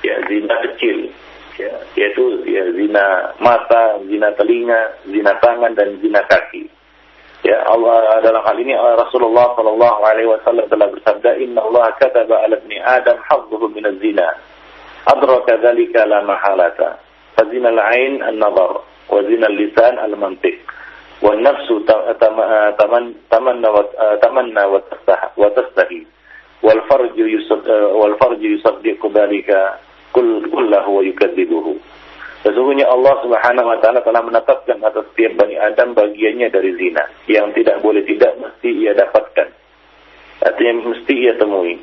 ya zina kecil, ya, yaitu ya zina mata, zina telinga, zina tangan dan zina kaki. Ya, Allah dalam hal ini Rasulullah sallallahu alaihi wasallam telah bersabda, "Inna Allah kataba 'ala ibni Adam hadduhu min az-zina. Adraka dzalika la mahalata. Fa zina al-'ain an-nazar, wa zina al-lisan al-mantiq, wa an-nafsu tamanna wa tastahi, wal farju yusaddiqu dzalika kullahu wa yukadzibuhu." Sesungguhnya Allah Subhanahu wa taala telah menetapkan atas setiap Bani Adam bagiannya dari zina yang tidak boleh tidak mesti ia dapatkan. Artinya mesti ia temui.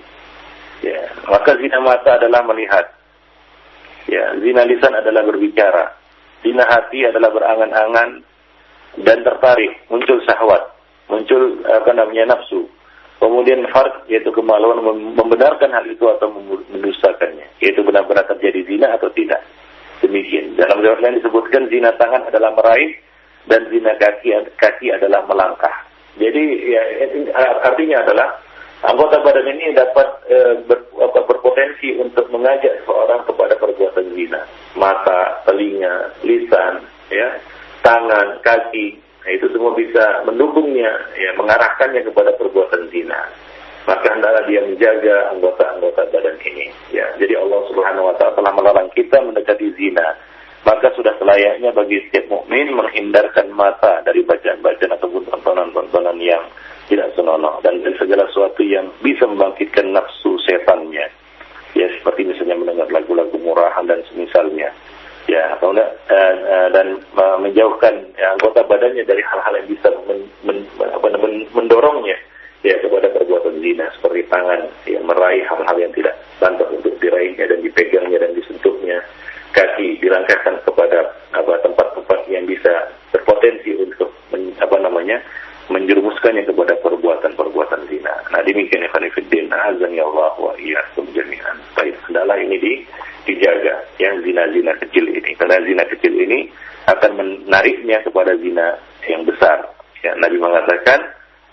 Ya, maka zina mata adalah melihat. Ya, zina lisan adalah berbicara. Zina hati adalah berangan-angan dan tertarik, muncul syahwat, muncul nafsu. Kemudian farj, yaitu kemaluan membenarkan hal itu atau mendustakannya, yaitu benar-benar terjadi zina atau tidak. Demikian. Dalam riwayat lain disebutkan zina tangan adalah meraih dan zina kaki adalah melangkah. Jadi ya, artinya adalah anggota badan ini dapat berpotensi untuk mengajak seorang kepada perbuatan zina. Mata, telinga, lisan, ya, tangan, kaki, nah, itu semua bisa mendukungnya, ya, mengarahkannya kepada perbuatan zina. Maka hendaklah dia menjaga anggota-anggota badan ini. Ya, jadi Allah Subhanahu wa taala telah melarang kita mendekati zina. Maka sudah selayaknya bagi setiap mukmin menghindarkan mata dari bacaan-bacaan ataupun tontonan-tontonan yang tidak senonoh dan dari segala sesuatu yang bisa membangkitkan nafsu setannya. Ya, seperti misalnya mendengar lagu-lagu murahan dan semisalnya. Ya, atau dan menjauhkan anggota badannya dari hal-hal yang bisa mendorongnya, ya, kepada perbuatan zina, seperti tangan yang meraih hal-hal yang tidak pantas untuk diraihnya dan dipegangnya dan disentuhnya, kaki dilangkahkan kepada tempat-tempat yang bisa berpotensi untuk menjerumuskannya kepada perbuatan-perbuatan zina. Nah, demikian ya khonifuddin, azani Allah wa iyyakum jami'an. Baik, hendaklah ini dijaga yang zina-zina kecil ini, karena zina kecil ini akan menariknya kepada zina yang besar. Ya, Nabi mengatakan,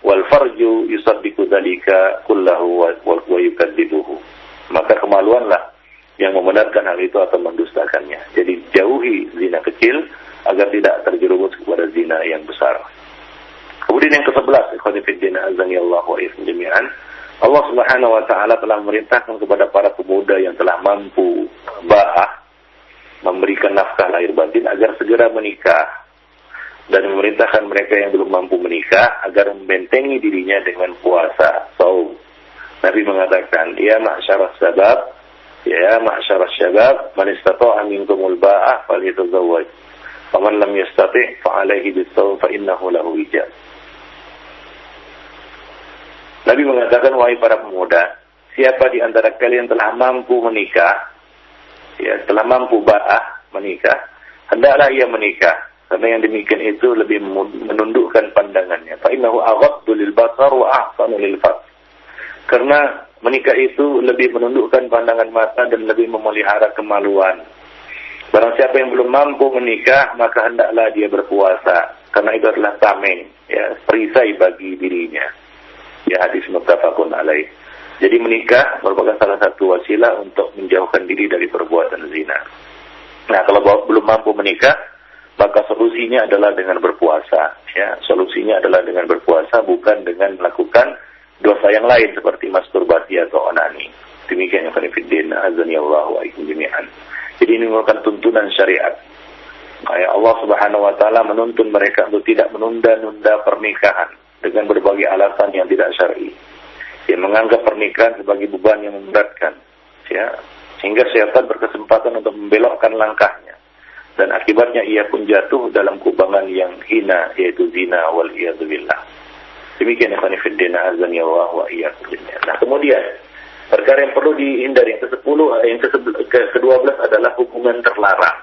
wal farju yusaddiqu dzalika kullahu wa yukadzibuhu. Maka kemaluanlah yang membenarkan hal itu atau mendustakannya. Jadi jauhi zina kecil agar tidak terjerumus kepada zina yang besar. Kemudian yang ke-11, ikhwani fiddin azani Allah wa iyyakum jami'an. Allah Subhanahu wa taala telah memerintahkan kepada para pemuda yang telah mampu ba'ah, memberikan nafkah lahir batin agar segera menikah, dan memerintahkan mereka yang belum mampu menikah agar membentengi dirinya dengan puasa, saum. Nabi mengatakan, ya ma'syaras syabab, man istata'a minkumul ba'ah falyatazawwaj. Faman lam yastati' fa 'alaihi bis-shaum fa innahu lahu wijab. Nabi mengatakan, wahai para pemuda, siapa di antara kalian telah mampu menikah, ya, telah mampu ba'ah, menikah, hendaklah ia menikah. Karena yang demikian itu lebih menundukkan pandangannya. Fa innahu aghaddu lil basar wa ahsanu lil farj. Karena menikah itu lebih menundukkan pandangan mata dan lebih memelihara kemaluan. Barang siapa yang belum mampu menikah, maka hendaklah dia berpuasa. Karena itu adalah tameng, ya, perisai bagi dirinya. Ya, hadis muttafaqun alaih. Jadi menikah merupakan salah satu wasilah untuk menjauhkan diri dari perbuatan zina. Nah, kalau belum mampu menikah, maka solusinya adalah dengan berpuasa. Ya, solusinya adalah dengan berpuasa, bukan dengan melakukan dosa yang lain seperti masturbasi atau onani. Demikian yang khonifuddin azani Allah wa iyyakum jami'an. Jadi ini merupakan tuntunan syariat. Allah Subhanahu wa taala menuntun mereka untuk tidak menunda-nunda pernikahan dengan berbagai alasan yang tidak syar'i. Dia menganggap pernikahan sebagai beban yang memberatkan, ya, sehingga syaitan berkesempatan untuk membelokkan langkahnya, dan akibatnya ia pun jatuh dalam kubangan yang hina, yaitu zina wal iyadzu billah. Demikian ikhwan fillah azani Allah wa iyyakum. Nah, kemudian perkara yang perlu dihindari yang ke-10, yang ke-12 adalah hubungan terlarang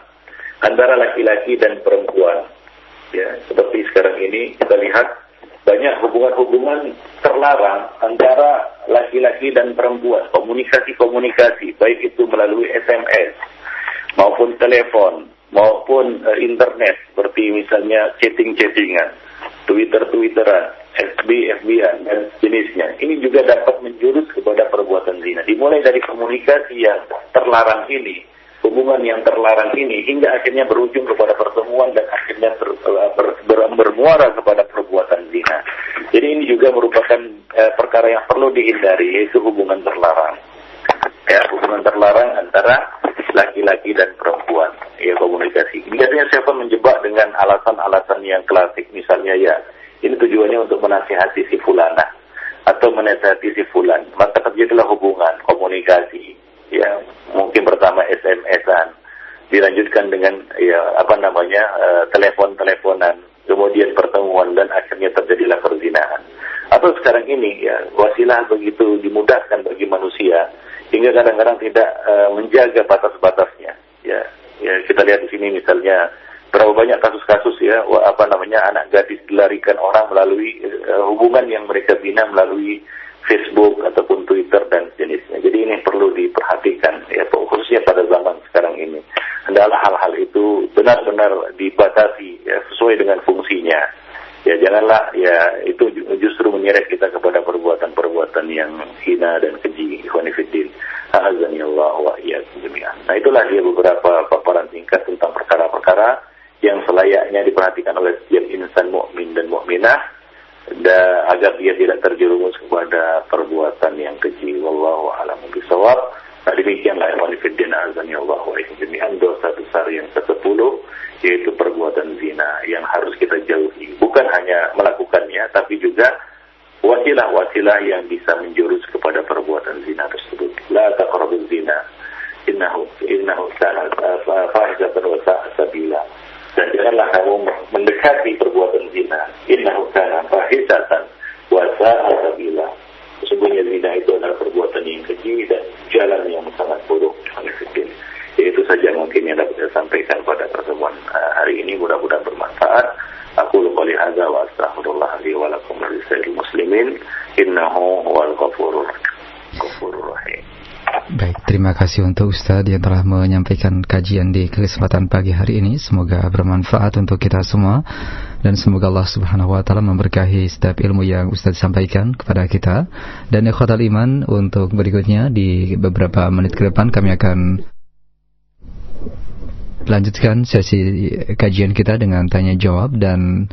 antara laki-laki dan perempuan. Ya, seperti sekarang ini kita lihat banyak hubungan-hubungan terlarang antara laki-laki dan perempuan, komunikasi-komunikasi, baik itu melalui SMS maupun telepon maupun internet, seperti misalnya chatting-chattingan. Twitteran, FB-an dan jenisnya. Ini juga dapat menjurus kepada perbuatan zina. Dimulai dari komunikasi yang terlarang ini, hubungan yang terlarang ini, hingga akhirnya berujung kepada pertemuan dan akhirnya bermuara kepada perbuatan zina. Jadi ini juga merupakan perkara yang perlu dihindari, yaitu hubungan terlarang. Ya, hubungan terlarang antara laki-laki dan perempuan. Ya, komunikasi. Biasanya siapa menjebak dengan alasan-alasan yang klasik, misalnya ya, ini tujuannya untuk menasihati si fulana atau menasihati si fulan. Maka terjadilah hubungan, komunikasi. Ya, mungkin pertama SMS-an, dilanjutkan dengan telepon-teleponan, kemudian pertemuan dan akhirnya terjadilah perzinahan. Atau sekarang ini ya, wasilah begitu dimudahkan bagi manusia hingga kadang-kadang tidak menjaga batas-batasnya. Ya, kita lihat di sini misalnya berapa banyak kasus-kasus ya, anak gadis dilarikan orang melalui hubungan yang mereka bina melalui Facebook ataupun Twitter dan jenisnya. Jadi ini perlu diperhatikan ya, khususnya pada zaman sekarang ini. Hendaklah hal-hal itu benar-benar dibatasi ya, sesuai dengan fungsinya. Ya, janganlah ya itu justru menyeret kita kepada perbuatan-perbuatan yang hina dan keji. Ikhwanifiddin, a'azzanillahu wa iyyakum jami'an. Nah, itulah dia beberapa paparan singkat tentang perkara-perkara yang selayaknya diperhatikan oleh setiap insan mukmin dan mukminah agar dia tidak terjerumus kepada perbuatan yang keji. Wallahu a'lam bishawab. Nah, demikianlah ikhwanifiddin, a'azzanillahu wa iyyakum jami'an, dosa besar yang ke-10, yaitu perbuatan zina yang harus kita jauhi. Bukan hanya melakukannya, tapi juga wasilah-wasilah yang bisa menjurus kepada perbuatan zina tersebut. La taqrabuz zina, innahu kana fahishatan wa sa'a sabila. Dan janganlah kamu mendekati perbuatan zina. Innahu kana fahishatan wa sa'a sabila. Sesungguhnya zina itu adalah perbuatan yang keji dan jalan yang sangat buruk. Itu saja mungkin yang dapat saya sampaikan pada pertemuan hari ini. Mudah-mudahan bermanfaat. Aku qouli hadza wa astaghfirullah li wa lakum wa lisa'iril muslimin innahu huwal ghafurur rahim. Baik, terima kasih untuk Ustaz yang telah menyampaikan kajian di kesempatan pagi hari ini. Semoga bermanfaat untuk kita semua dan semoga Allah Subhanahu wa taala memberkahi setiap ilmu yang Ustaz sampaikan kepada kita. Dan ikhwatal iman, untuk berikutnya di beberapa menit ke depan kami akan lanjutkan sesi kajian kita dengan tanya jawab, dan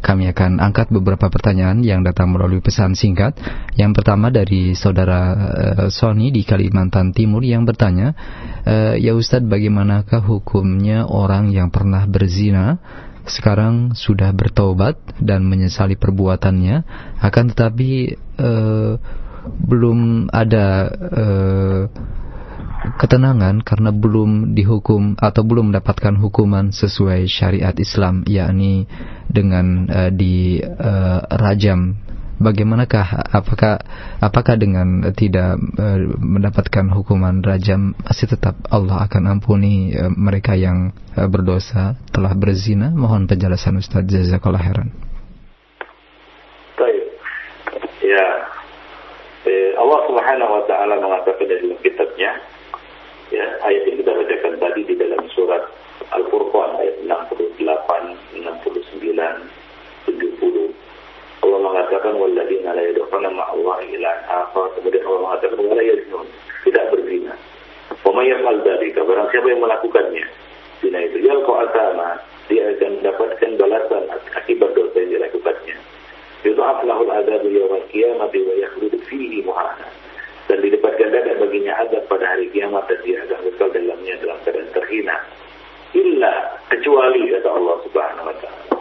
kami akan angkat beberapa pertanyaan yang datang melalui pesan singkat. Yang pertama dari saudara Sony di Kalimantan Timur yang bertanya, ya Ustadz, bagaimanakah hukumnya orang yang pernah berzina sekarang sudah bertaubat dan menyesali perbuatannya, akan tetapi belum ada ketenangan karena belum dihukum atau belum mendapatkan hukuman sesuai syariat Islam, yakni dengan dirajam. Bagaimanakah, apakah dengan tidak mendapatkan hukuman rajam masih tetap Allah akan ampuni mereka yang berdosa telah berzina? Mohon penjelasan Ustaz, jazakallahu khairan. Baik. Ya, Allah Subhanahu wa taala mengatakan dalam kitabnya, ya, ayat yang kita bacakan tadi di dalam surat Al-Furqan ayat 68, 69, 70. Allah mengatakan walladzina la yad'una ma'allahi ilahan akhar. Kemudian Allah mengatakan wala yaznun, tidak berzina. Wa may yaf'al dzalika, barang siapa yang melakukannya, zina itu yalqa asama, dia akan mendapatkan balasan akibat dosa yang dilakukannya. Yudha'af lahul adzabu yaumil qiyamati wa yakhlud fihi muhana. Dan di depan ganda baginya azab pada hari kiamat dan dia akan kekal dalamnya dalam keadaan terhina. Illa, kecuali kata Allah Subhanahu wa taala.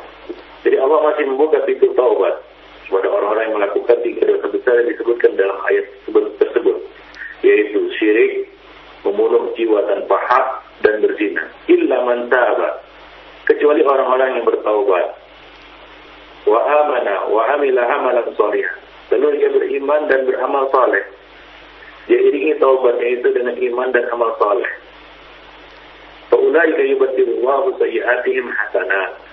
Jadi Allah masih membuka pintu taubat kepada orang-orang yang melakukan 3 dosa besar yang disebutkan dalam ayat tersebut, yaitu syirik, membunuh jiwa tanpa hak, dan berzina. Illa man taba, kecuali orang-orang yang bertaubat, wa amana wa amila amalan shalih, lalu dia beriman dan beramal saleh. Dia iringi taubatnya itu dengan iman dan amal saleh. Fa ulaika yubaddilullahu sayyi'atihim hasanat.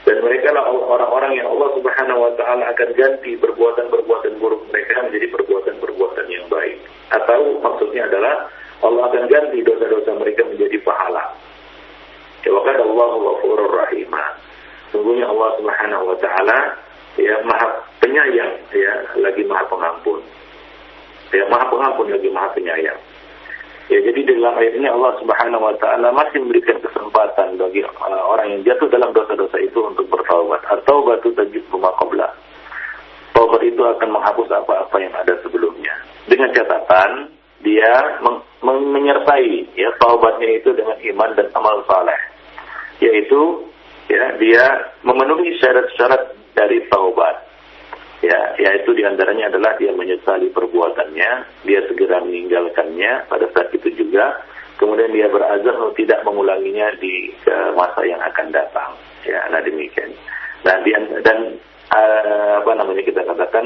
Dan mereka lah orang-orang yang Allah Subhanahu wa taala akan ganti perbuatan-perbuatan buruk mereka menjadi perbuatan-perbuatan yang baik. Atau maksudnya adalah Allah akan ganti dosa-dosa mereka menjadi pahala. Wa kana Allahu ghafurur rahim. Sungguhnya Allah Subhanahu wa taala ya Maha Penyayang, ya, lagi Maha Pengampun. Ya, Maha Pengampun lagi Maha Penyayang. Ya, jadi dalam ayat ini Allah Subhanahu wa taala masih memberikan kesempatan bagi orang yang jatuh dalam dosa-dosa itu untuk bertaubat. At-taubatu tajibu ma qabla. Taubat itu akan menghapus apa-apa yang ada sebelumnya. Dengan catatan dia menyertai ya taubatnya itu dengan iman dan amal saleh. Yaitu ya dia memenuhi syarat-syarat dari taubat. Ya, yaitu diantaranya adalah dia menyesali perbuatannya, dia segera meninggalkannya pada saat itu juga, kemudian dia berazam untuk tidak mengulanginya di masa yang akan datang. Ya, nah demikian. Nah, kita katakan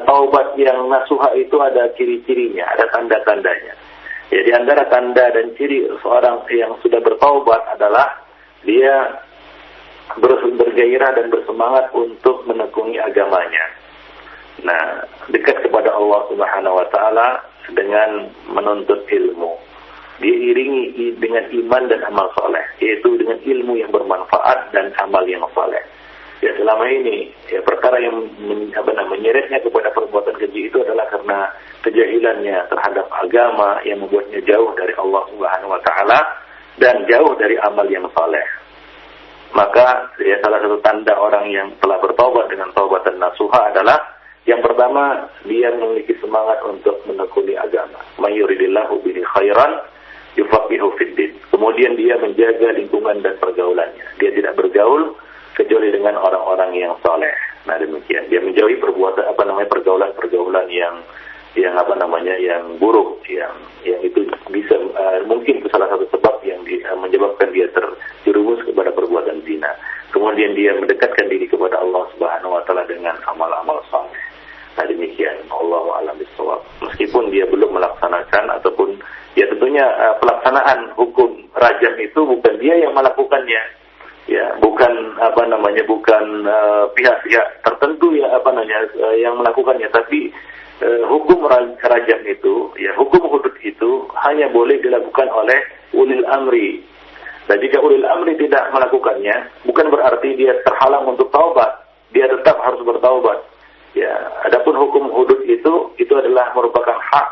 taubat yang nasuha itu ada ciri-cirinya, ada tanda-tandanya. Ya, di antara tanda dan ciri seorang yang sudah bertaubat adalah dia bergairah dan bersemangat untuk menekuni agamanya. Nah, dekat kepada Allah Subhanahu wa taala dengan menuntut ilmu. Diiringi dengan iman dan amal soleh, yaitu dengan ilmu yang bermanfaat dan amal yang soleh. Ya, selama ini ya perkara yang menyeretnya kepada perbuatan keji itu adalah karena kejahilannya terhadap agama yang membuatnya jauh dari Allah Subhanahu wa taala dan jauh dari amal yang soleh. Maka ya, salah satu tanda orang yang telah bertaubat dengan taubatan nasuha adalah yang pertama, dia memiliki semangat untuk menekuni agama. May yuridillahu bihi khairan yufaqihu fiddin. Kemudian dia menjaga lingkungan dan pergaulannya. Dia tidak bergaul kecuali dengan orang-orang yang saleh. Nah, demikian. Dia menjauhi pergaulan-pergaulan yang buruk, yang itu bisa mungkin itu salah satu sebab yang menyebabkan dia terjerumus kepada perbuatan zina. Kemudian dia mendekatkan diri kepada Allah Subhanahu wa taala dengan amal-amal saleh. Nah, demikian. Allahu a'lam bishawab. Meskipun dia belum melaksanakan ataupun ya tentunya pelaksanaan hukum rajam itu bukan dia yang melakukannya. Ya, bukan pihak-pihak tertentu yang melakukannya, tapi hukum rajam itu, ya hukum hudud itu hanya boleh dilakukan oleh ulil amri. Dan jika ulil amri tidak melakukannya, bukan berarti dia terhalang untuk taubat. Dia tetap harus bertaubat. Ya, adapun hukum hudud itu adalah merupakan hak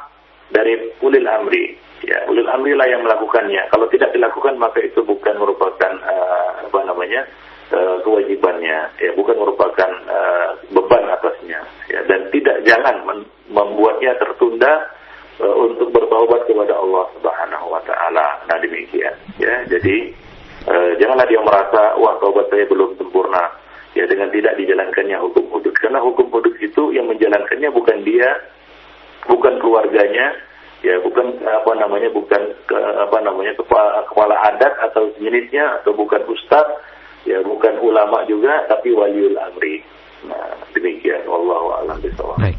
dari ulil amri. Ya, ulil amri lah yang melakukannya. Kalau tidak dilakukan maka itu bukan merupakan kewajibannya. Ya, bukan merupakan beban atasnya. Ya, dan jangan membuatnya tertunda untuk bertaubat kepada Allah Subhanahu wa taala. Nah, demikian. Ya, jadi janganlah dia merasa wah taubat saya belum sempurna. Ya, dengan tidak dijalankannya hukum hudud. Karena hukum hudud itu yang menjalankannya bukan dia, bukan keluarganya, ya bukan kepala adat atau jenisnya, atau bukan ustaz, ya bukan ulama juga, tapi waliul amri. Nah, demikian. Wallahu a'lam bishawab. Baik.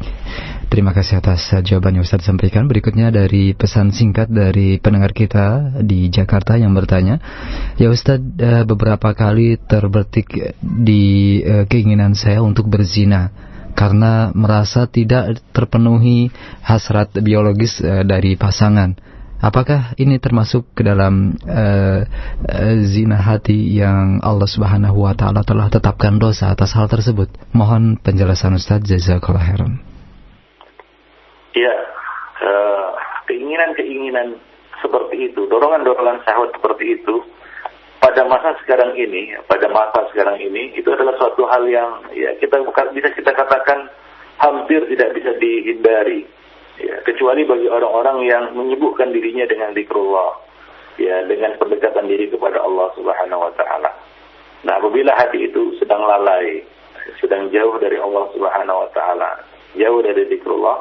Terima kasih atas jawaban yang Ustaz sampaikan. Berikutnya dari pesan singkat dari pendengar kita di Jakarta yang bertanya, ya Ustaz, beberapa kali terbetik di keinginan saya untuk berzina karena merasa tidak terpenuhi hasrat biologis dari pasangan. Apakah ini termasuk ke dalam zina hati yang Allah Subhanahu wa taala telah tetapkan dosa atas hal tersebut? Mohon penjelasan Ustaz, jazakallahu khairan. Ya, keinginan-keinginan seperti itu, dorongan-dorongan syahwat seperti itu pada masa sekarang ini itu adalah suatu hal yang ya bisa kita katakan hampir tidak bisa dihindari. Ya, kecuali bagi orang-orang yang menyibukkan dirinya dengan zikrullah, ya, dengan pendekatan diri kepada Allah Subhanahu wa taala. Nah, apabila hati itu sedang lalai, sedang jauh dari Allah Subhanahu wa taala, jauh dari zikrullah,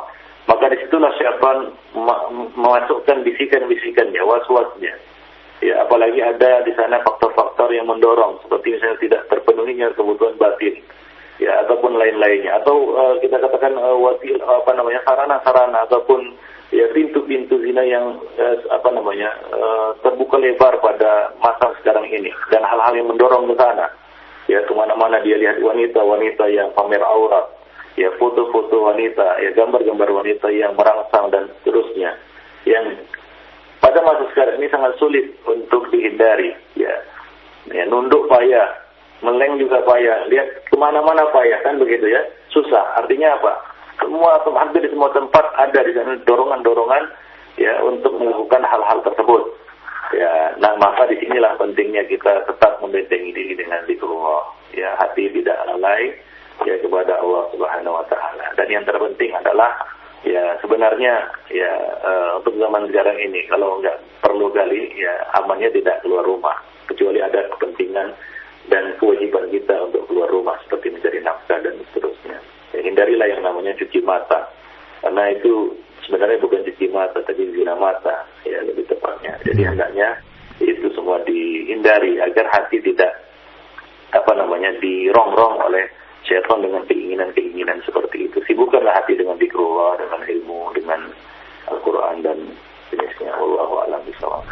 maka disitulah syaitan memasukkan bisikan-bisikannya, was-wasnya. Ya, apalagi ada di sana faktor-faktor yang mendorong, seperti misalnya tidak terpenuhinya kebutuhan batin, ya, ataupun lain-lainnya, atau kita katakan sarana-sarana ataupun ya pintu-pintu zina yang terbuka lebar pada masa sekarang ini, dan hal-hal yang mendorong ke sana. Ya, kemana-mana dia lihat wanita-wanita yang pamer aurat, ya foto-foto wanita, ya gambar-gambar wanita yang merangsang dan seterusnya, yang pada masa sekarang ini sangat sulit untuk dihindari. Ya nunduk payah, meleng juga payah, lihat kemana-mana payah, kan begitu ya, susah. Artinya apa? Hampir di semua tempat ada di sana dorongan-dorongan ya untuk melakukan hal-hal tersebut. Ya, nah maka disinilah pentingnya kita tetap membentengi diri dengan zikrullah. Ya, hati tidak lalai ya kepada Allah Subhanahu Wa Taala. Dan yang terpenting adalah ya sebenarnya ya untuk zaman sekarang ini kalau nggak perlu gali ya amannya tidak keluar rumah kecuali ada kepentingan dan kewajiban kita untuk keluar rumah seperti mencari nafkah dan seterusnya. Ya, hindarilah yang namanya cuci mata karena itu sebenarnya bukan cuci mata tapi zina mata ya lebih tepatnya. Jadi hendaknya itu semua dihindari agar hati tidak dirongrong oleh syaitan dengan keinginan-keinginan seperti itu. Sibukkanlah hati dengan zikrullah, dengan ilmu, dengan Al-Quran dan jenisnya. Wallahu a'lam bishawab.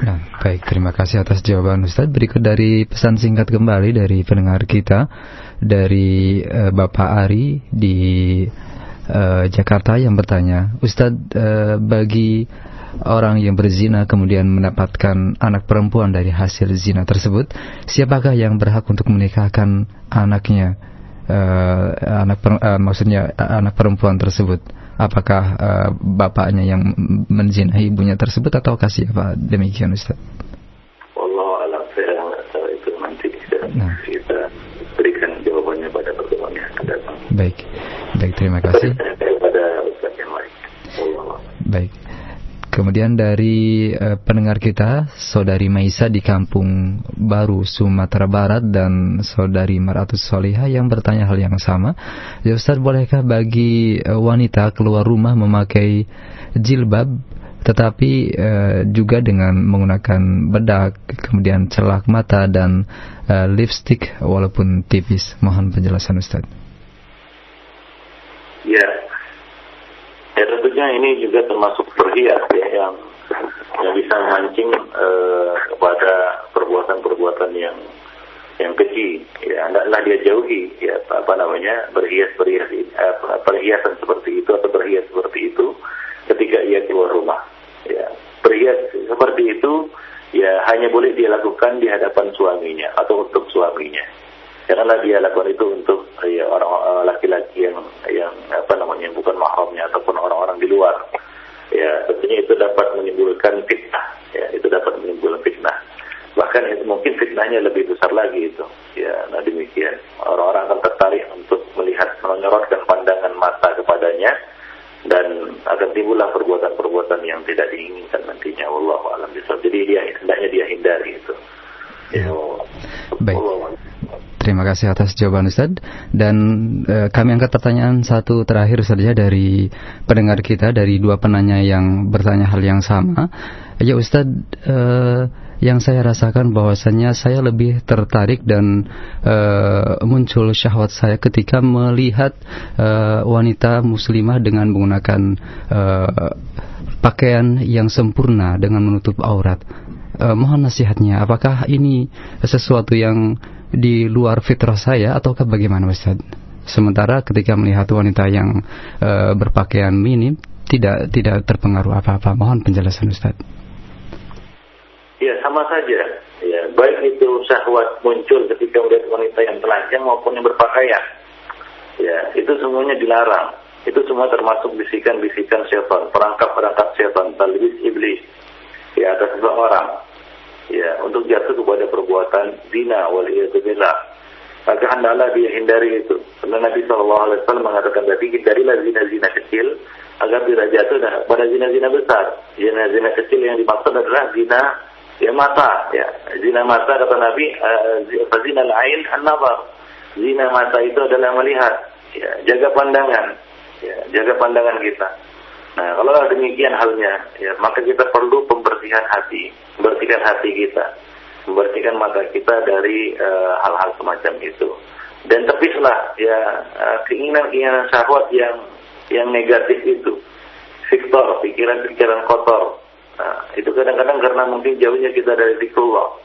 Nah, baik, terima kasih atas jawaban Ustaz. Berikut dari pesan singkat kembali dari pendengar kita, dari Bapak Ari di Jakarta yang bertanya, Ustaz, bagi orang yang berzina kemudian mendapatkan anak perempuan dari hasil zina tersebut, siapakah yang berhak untuk menikahkan anaknya? Maksudnya anak perempuan tersebut, apakah bapaknya yang menzinahi ibunya tersebut ataukah siapa? Demikian Ustaz. Wallahu a'lam, saya nggak tahu itu, nanti kita berikan jawabannya pada pertemuan yang akan datang. Baik, terima kasih. Pada Ustaz yang lain. Baik. Kemudian dari pendengar kita, Saudari Maisa di Kampung Baru, Sumatera Barat, dan Saudari Maratus Solihah yang bertanya hal yang sama. Ya Ustaz, bolehkah bagi wanita keluar rumah memakai jilbab, tetapi juga dengan menggunakan bedak, kemudian celak mata dan lipstick walaupun tipis? Mohon penjelasan Ustaz. Ya, tentunya ini juga termasuk perhias ya, yang bisa memancing kepada perbuatan-perbuatan yang keji. Ya, hendaklah dia jauhi ya perhiasan seperti itu atau berhias seperti itu ketika ia keluar rumah. Ya, berhias seperti itu ya hanya boleh dia lakukan di hadapan suaminya atau untuk suaminya. Janganlah dia lakukan itu untuk ya, orang laki-laki yang bukan mahramnya ataupun orang-orang di luar. Ya, tentunya itu dapat menimbulkan fitnah. Ya, itu dapat menimbulkan fitnah. Bahkan itu mungkin fitnahnya lebih besar lagi itu. Ya, nah demikian. Orang-orang akan tertarik untuk melihat, menyorotkan pandangan mata kepadanya dan akan timbullah perbuatan-perbuatan yang tidak diinginkan nantinya. Wallahu a'lam bishawab. Jadi hendaknya dia hindari itu. Ya. Baik. Terima kasih atas jawaban Ustaz. Dan kami angkat pertanyaan satu terakhir saja dari pendengar kita, dari dua penanya yang bertanya hal yang sama. Ya Ustaz, yang saya rasakan bahwasannya saya lebih tertarik dan muncul syahwat saya ketika melihat wanita muslimah dengan menggunakan pakaian yang sempurna dengan menutup aurat. Mohon nasihatnya, apakah ini sesuatu yang di luar fitrah saya ataukah bagaimana Ustaz? Sementara ketika melihat wanita yang berpakaian minim tidak terpengaruh apa-apa. Mohon penjelasan Ustaz. Ya, sama saja. Ya, baik itu syahwat muncul ketika melihat wanita yang telanjang maupun yang berpakaian. Ya, itu semuanya dilarang. Itu semua termasuk bisikan-bisikan syaitan, perangkap-perangkap syaitan, talbis iblis ya atas seseorang. Ya, untuk jatuh kepada perbuatan zina waliyadzubillah. Maka hendaklah dia hindari itu. Karena Nabi SAW mengatakan tadi, hindarilah zina-zina kecil agar tidak jatuh pada zina-zina besar. Zina-zina kecil yang dimaksud adalah zina ya mata. Ya, zina mata kata Nabi, zina al-ain an-nazar. Zina mata itu adalah melihat. Ya, jaga pandangan. Ya, jaga pandangan kita. Nah, kalau demikian halnya, ya, maka kita perlu pembersihan hati kita, membersihkan mata kita dari hal-hal semacam itu. Dan tepislah ya keinginan-keinginan syahwat yang negatif itu, fiktor, pikiran-pikiran kotor. Nah, itu kadang-kadang karena mungkin jauhnya kita dari zikrullah.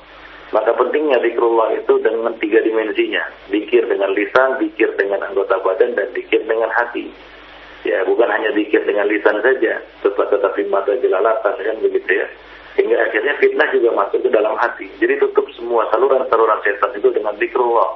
Maka pentingnya zikrullah itu dengan 3 dimensinya, zikir dengan lisan, zikir dengan anggota badan, dan zikir dengan hati. Ya, bukan hanya zikir dengan lisan saja, tetapi mata jelalatan kan begitu ya. sehingga akhirnya fitnah juga masuk ke dalam hati. Jadi tutup semua saluran-saluran setan itu dengan zikrullah.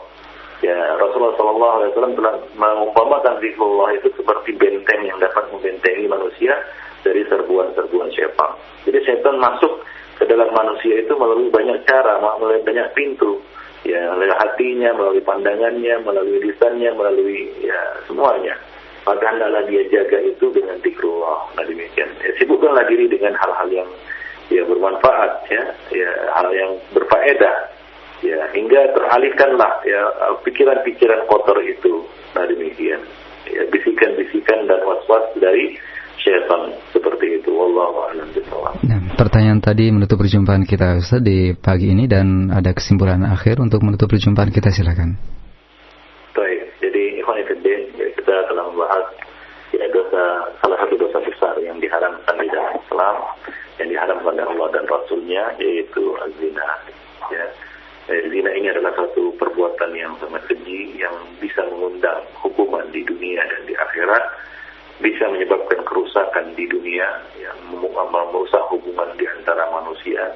Ya, Rasulullah SAW telah mengumpamakan zikrullah itu seperti benteng yang dapat membentengi manusia dari serbuan-serbuan syaitan. Jadi syaitan masuk ke dalam manusia itu melalui banyak cara, melalui banyak pintu. Ya, melalui hatinya, melalui pandangannya, melalui lisannya, melalui ya semuanya. Maka hendaklah dia jaga itu dengan zikrullah. Nah demikian. Ya, sibukkanlah diri dengan hal-hal yang ya bermanfaat, ya hal yang berfaedah, ya hingga teralihkanlah ya pikiran-pikiran kotor itu. Nah demikian. Ya, bisikan-bisikan dan was-was dari syaitan seperti itu. Wallahu a'lam bishawab. Nah, pertanyaan tadi menutup perjumpaan kita Ustaz di pagi ini, dan ada kesimpulan akhir untuk menutup perjumpaan kita, silakan. Baik, jadi ikhwan fillah, kita telah membahas ya salah satu dosa besar yang diharamkan di dalam Islam, yang diharamkan oleh Allah dan Rasulnya, yaitu zina. Ya, zina ini adalah satu perbuatan yang sangat keji, yang bisa mengundang hukuman di dunia dan di akhirat, bisa menyebabkan kerusakan di dunia, yang merusak hubungan di antara manusia,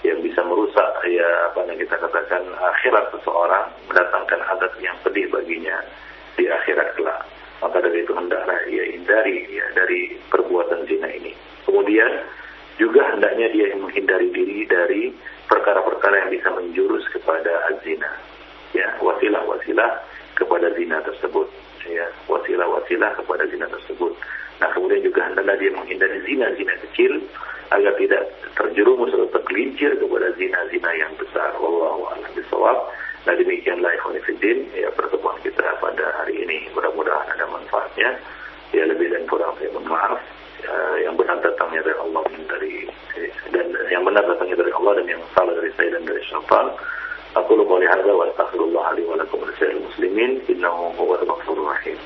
yang bisa merusak ya apa yang kita katakan akhirat seseorang, mendatangkan azab yang pedih baginya di akhirat kelak. Maka dari itu hendaklah ia hindari ya dari perbuatan zina ini. Kemudian juga hendaknya dia menghindari diri dari perkara-perkara yang bisa menjurus kepada zina. Ya, wasilah-wasilah kepada zina tersebut. Ya, wasilah-wasilah kepada zina tersebut. Nah, kemudian juga hendaklah dia menghindari zina-zina kecil agar tidak terjerumus atau tergelincir kepada zina-zina yang besar. Wallahu a'lam bishawab. Nah, demikianlah ikhwan fillah ya pertemuan kita pada hari ini. Mudah-mudahan ada manfaatnya. Ya, lebih dan kurang saya mohon maaf. Yang benar datangnya dari Allah dan yang benar datangnya dari Allah, dan yang salah dari saya dan dari syaitan. Aku qouli hadza wa astaghfirullah li wa lakum wa lisa'il muslimin innahu huwal ghafurur rahim.